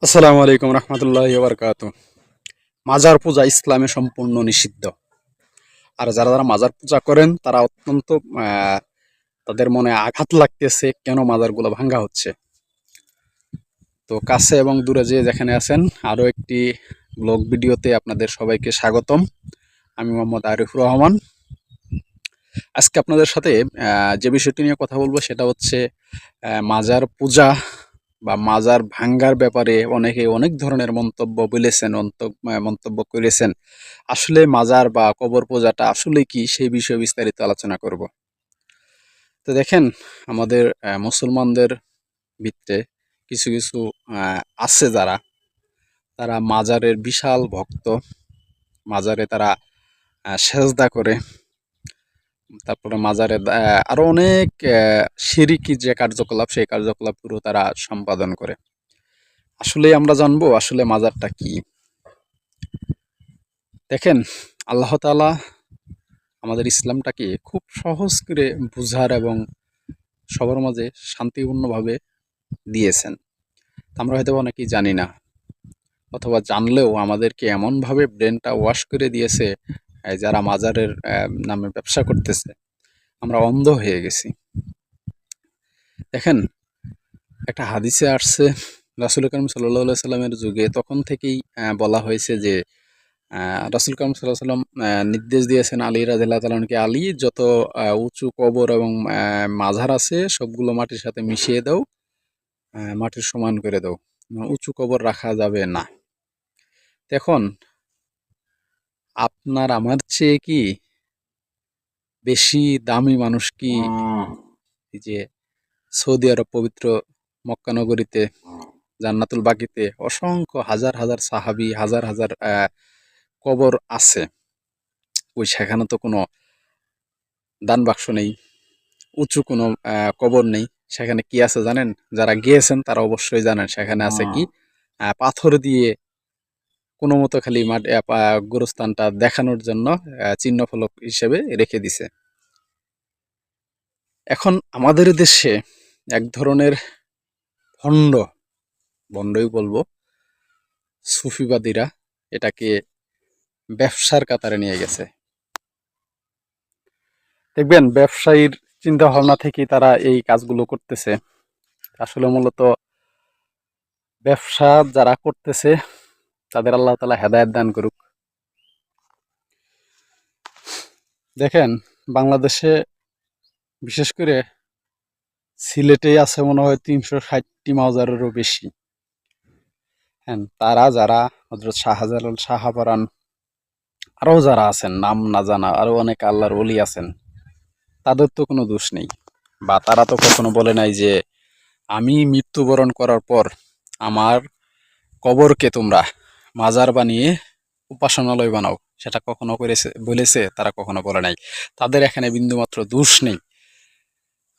আসসালামু আলাইকুম রহমতুল্লাহি ওয়া বারাকাতুহু। মাজার পূজা ইসলামে সম্পূর্ণ নিষিদ্ধ। আর যারা যারা মাজার পূজা করেন তারা অত্যন্ত আহ, তাদের মনে আঘাত লাগতেছে কেন মাজারগুলো ভাঙ্গা হচ্ছে। তো কাছে এবং দূরে যে যেখানে আছেন, আরো একটি ব্লগ ভিডিওতে আপনাদের সবাইকে স্বাগতম। আমি মোহাম্মদ আরিফুর রহমান। আজকে আপনাদের সাথে যে বিষয়টি নিয়ে কথা বলবো সেটা হচ্ছে মাজার পূজা বা মাজার ভাঙ্গার ব্যাপারে অনেকে অনেক ধরনের মন্তব্য বলেছেন, মন্তব্য করেছেন। আসলে মাজার বা কবর পূজাটা আসলে কি, সেই বিষয়ে বিস্তারিত আলোচনা করব। তো দেখেন, আমাদের মুসলমানদের ভিতরে কিছু কিছু আছে যারা, তারা মাজারের বিশাল ভক্ত। মাজারে তারা সেজদা করে, তারপরে মাজারে আরো অনেক শিরকি যে কার্যকলাপ, সেই কার্যকলাপ পুরো তারা সম্পাদন করে। আসলে আমরা জানবো আসলে মাজারটা কি। দেখেন, আল্লাহ তাআলা আমাদের ইসলামটাকে খুব সহজ করে বুঝার এবং সবার মাঝে শান্তিপূর্ণভাবে দিয়েছেন। আমরা হয়তো অনেকেই জানি না, অথবা জানলেও আমাদেরকে এমনভাবে ব্রেনটা ওয়াশ করে দিয়েছে, যারা মাজারের নামে ব্যবসা করতেছে, আমরা অন্ধ হয়ে গেছি। দেখেন, একটা হাদিসে আসছে, রাসূল করিম সাল্লাল্লাহু আলাইহি সাল্লামের যুগে তখন থেকেই বলা হয়েছে যে রাসূল করিম সাল্লাল্লাহু আলাইহি সাল্লাম নির্দেশ দিয়েছেন আলী রাদিয়াল্লাহু তাআলা আনহুকে, আলী যত উঁচু কবর এবং মাজার আছে সবগুলো মাটির সাথে মিশিয়ে দাও, মাটির সমান করে দাও, উঁচু কবর রাখা যাবে না। এখন আপনার আমার চেয়ে কি বেশি দামি মানুষ কি এই যে সৌদি আরব পবিত্র মক্কা নগরীতে জান্নাতুল বাকিতে অসংখ্য হাজার হাজার সাহাবী, হাজার হাজার কবর আছে, ওই সেখানে তো কোনো দান বাক্স নেই, উঁচু কোনো কবর নেই। সেখানে কি আছে জানেন? যারা গিয়েছেন তারা অবশ্যই জানেন সেখানে আছে কি, পাথর দিয়ে কোনো মতো খালি মাটি গোরস্থানটা দেখানোর জন্য চিহ্ন ফলক হিসেবে রেখে দিছে। এখন আমাদের দেশে এক ধরনের ভণ্ড, ভণ্ডই বলবো, সুফিবাদীরা এটাকে ব্যবসার কাতারে নিয়ে গেছে। দেখবেন, ব্যবসায়ীর চিন্তা ভাবনা থেকেই তারা এই কাজগুলো করতেছে। আসলে মূলত ব্যবসা যারা করতেছে তাদের আল্লাহ তাআলা হেদায়েত দান করুক। দেখেন, বাংলাদেশে বিশেষ করে সিলেটে আছে মনে হয় ৩৬০টি মাজারেরও বেশি। হ্যাঁ, তারা যারা হযরত শাহজালাল, শাহপরাণ, আরও যারা আছেন নাম না জানা আরো অনেক আল্লাহর ওলি আছেন, তাদের তো কোনো দোষ নেই। বা তারা তো কখনো বলে নাই যে আমি মৃত্যুবরণ করার পর আমার কবরকে তোমরা মাজার বানিয়ে উপাসনালয় বানাও, সেটা কখনো বলেছে? তারা কখনো বলে নাই। তাদের এখানে বিন্দুমাত্র দোষ নেই।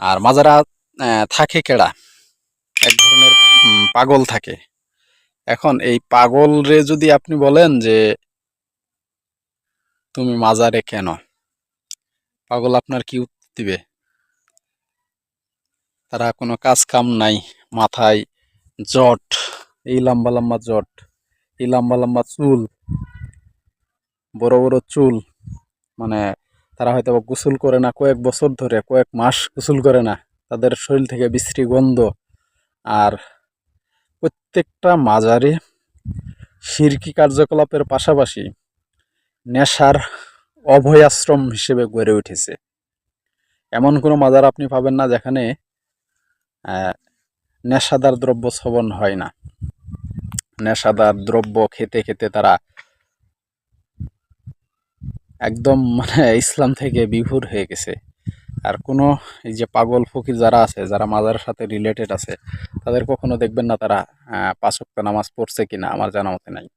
আর মাজারা থাকে কেডা? এক ধরনের পাগল থাকে। এখন এই পাগল রে যদি আপনি বলেন যে তুমি মাজারে কেন, পাগল আপনার কি উত্তর দিবে? তারা কোনো কাজ কাম নাই, মাথায় জট, এই লম্বা লম্বা জট, এই লম্বা লম্বা চুল, বড় বড় চুল, মানে তারা হয়তো গোসল করে না কয়েক বছর ধরে, কয়েক মাস গোসল করে না, তাদের শরীর থেকে বিশ্রী গন্ধ। আর প্রত্যেকটা মাজারে শিরকি কার্যকলাপের পাশাপাশি নেশার অভয়াশ্রম হিসেবে গড়ে উঠেছে। এমন কোনো মাজার আপনি পাবেন না যেখানে নেশাদার দ্রব্য সেবন হয় না। নেশাদার দ্রব্য খেতে খেতে তারা একদম মানে ইসলাম থেকে বিভোর হয়ে গেছে। আর কোনো এই যে পাগল ফকির যারা আছে, যারা মাজারের সাথে রিলেটেড আছে, তাদের কখনো দেখবেন না তারা ৫ ওয়াক্ত নামাজ পড়ছে কিনা আমার জানা মতে নাই।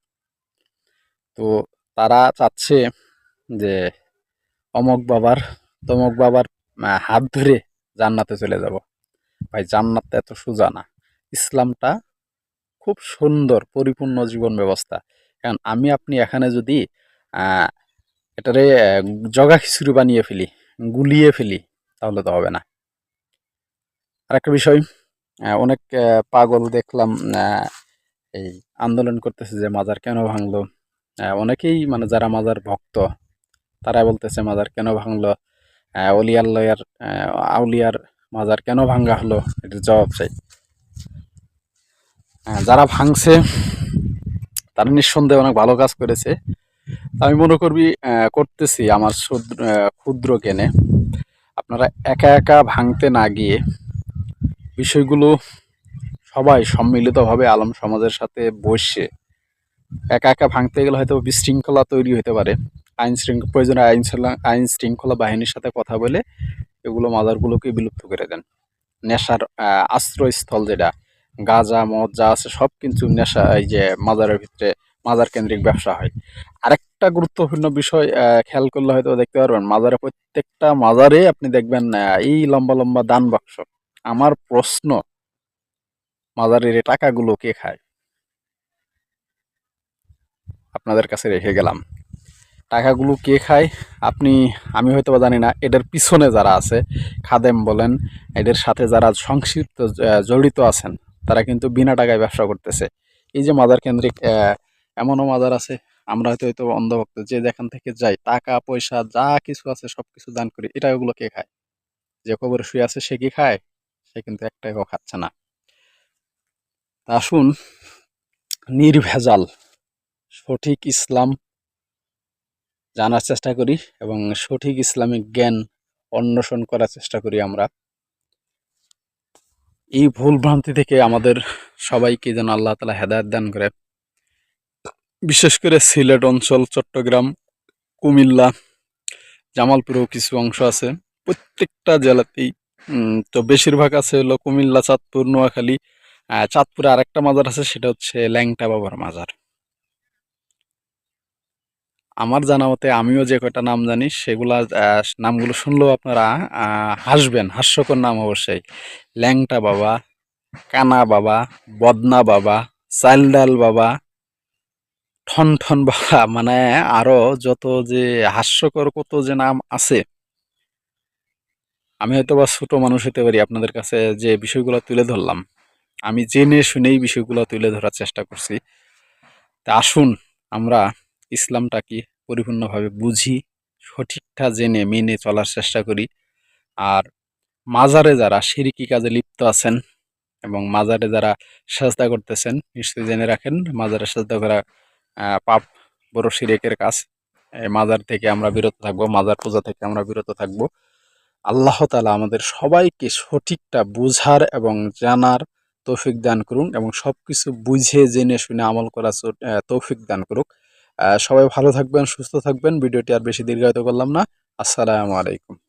তো তারা চাচ্ছে যে অমক বাবার, তমক বাবার হাত ধরে জান্নাতে চলে যাব। ভাই, জান্নাতটা এত সোজা না। ইসলামটা খুব সুন্দর পরিপূর্ণ জীবন ব্যবস্থা। কারণ আমি আপনি এখানে যদি আহ এটারে জগা খিচুড়ি বানিয়ে ফেলি, গুলিয়ে ফেলি, তাহলে তো হবে না। আরেকটা বিষয়, অনেক পাগল দেখলাম এই আন্দোলন করতেছে যে মাজার কেন ভাঙলো। অনেকেই মানে যারা মাজার ভক্ত তারা বলতেছে মাজার কেন ভাঙলো, অলি আল্লাহর আউলিয়ার মাজার কেন ভাঙ্গা হলো, এটার জবাব চাই। যারা ভাঙছে তারা নিঃসন্দেহে অনেক ভালো কাজ করেছে। আমি মনে করতেছি আমার ক্ষুদ্র জ্ঞানে আপনারা একা একা ভাঙতে না গিয়ে বিষয়গুলো সবাই সম্মিলিতভাবে আলম সমাজের সাথে বসে একা একা ভাঙতে গেলে হয়তো বিশৃঙ্খলা তৈরি হতে পারে। প্রয়োজনে আইন শৃঙ্খলা বাহিনীর সাথে কথা বলে এগুলো মাজারগুলোকে বিলুপ্ত করে দেন। নেশার আশ্রয়স্থল যেটা গাঁজা মদ যা আছে সব কিছু নেশা, এই যে মাজারের ভিতরে মাজার কেন্দ্রিক ব্যবসা হয়। আরেকটা গুরুত্বপূর্ণ বিষয় খেয়াল করলে হয়তো দেখতে পারবেন, মাজারে প্রত্যেকটা মাজারে আপনি দেখবেন এই লম্বা লম্বা দান বাক্স। আমার প্রশ্ন, মাজারের এই টাকাগুলো কে খায়? আপনাদের কাছে রেখে গেলাম, টাকাগুলো কে খায়? আমি হয়তো বা জানি না, এদের পিছনে যারা আছে খাদেম বলেন, এদের সাথে যারা সংশ্লিষ্ট জড়িত আছেন তারা কিন্তু বিনা টাকায় ব্যবসা করতেছে। এই যে মাজার কেন্দ্রিক এমনও মাজার আছে, আমরা হয়তো অন্ধভক্ত, যে যেখান থেকে যাই টাকা পয়সা যা কিছু আছে সবকিছু দান করি, এটা ওগুলো কে খায়? যে কবরে শুয়ে আছে সে কি খায়? সে কিন্তু এক টাকাও খাচ্ছে না। আসুন নির্ভেজাল সঠিক ইসলাম জানার চেষ্টা করি এবং সঠিক ইসলামিক জ্ঞান অন্বেষণ করার চেষ্টা করি। আমরা এই ভুল ভ্রান্তি থেকে আমাদের সবাইকে যেন আল্লাহ তাআলা হেদায়েত দান করে। বিশেষ করে সিলেট অঞ্চল, চট্টগ্রাম, কুমিল্লা, জামালপুরেও কিছু অংশ আছে, প্রত্যেকটা জেলাতেই তো বেশিরভাগ আছে হলো কুমিল্লা, চাঁদপুর, নোয়াখালী। চাঁদপুরে আরেকটা মাজার আছে, সেটা হচ্ছে ল্যাংটা বাবার মাজার। আমার জানা মতে আমিও যে কয়টা নাম জানি সেগুলা নামগুলো শুনলেও আপনারা হাসবেন, হাস্যকর নাম অবশ্যই। ল্যাংটা বাবা, কানা বাবা, বদনা বাবা, চালডাল বাবা, ঠন ঠন বাবা, মানে আরো যত যে হাস্যকর কত যে নাম আছে। আমি হয়তো বা ছোট মানুষ হতে পারি, আপনাদের কাছে যে বিষয়গুলো তুলে ধরলাম আমি জেনে শুনেই বিষয়গুলো তুলে ধরার চেষ্টা করছি। তা আসুন আমরা ইসলামটা কি পরিপূর্ণভাবে বুঝি, সঠিকটা জেনে মেনে চলার চেষ্টা করি। আর মাজারে যারা শিরকি কাজে লিপ্ত আছেন এবং মাজারে যারা সেজদা করতেছেন, নিশ্চয়ই জেনে রাখেন মাজারে সেজদা করা পাপ, বড় শিরকের কাজ। এই মাজার থেকে আমরা বিরত থাকবো, মাজার পূজা থেকে আমরা বিরত থাকবো। আল্লাহ তাআলা আমাদের সবাইকে সঠিকটা বুঝার এবং জানার তৌফিক দান করুন এবং সবকিছু বুঝে জেনে শুনে আমল করার তৌফিক দান করুক। সবাই ভালো থাকবেন, সুস্থ থাকবেন। ভিডিওটি আর বেশি দীর্ঘায়িত করলাম না। আসসালামু আলাইকুম।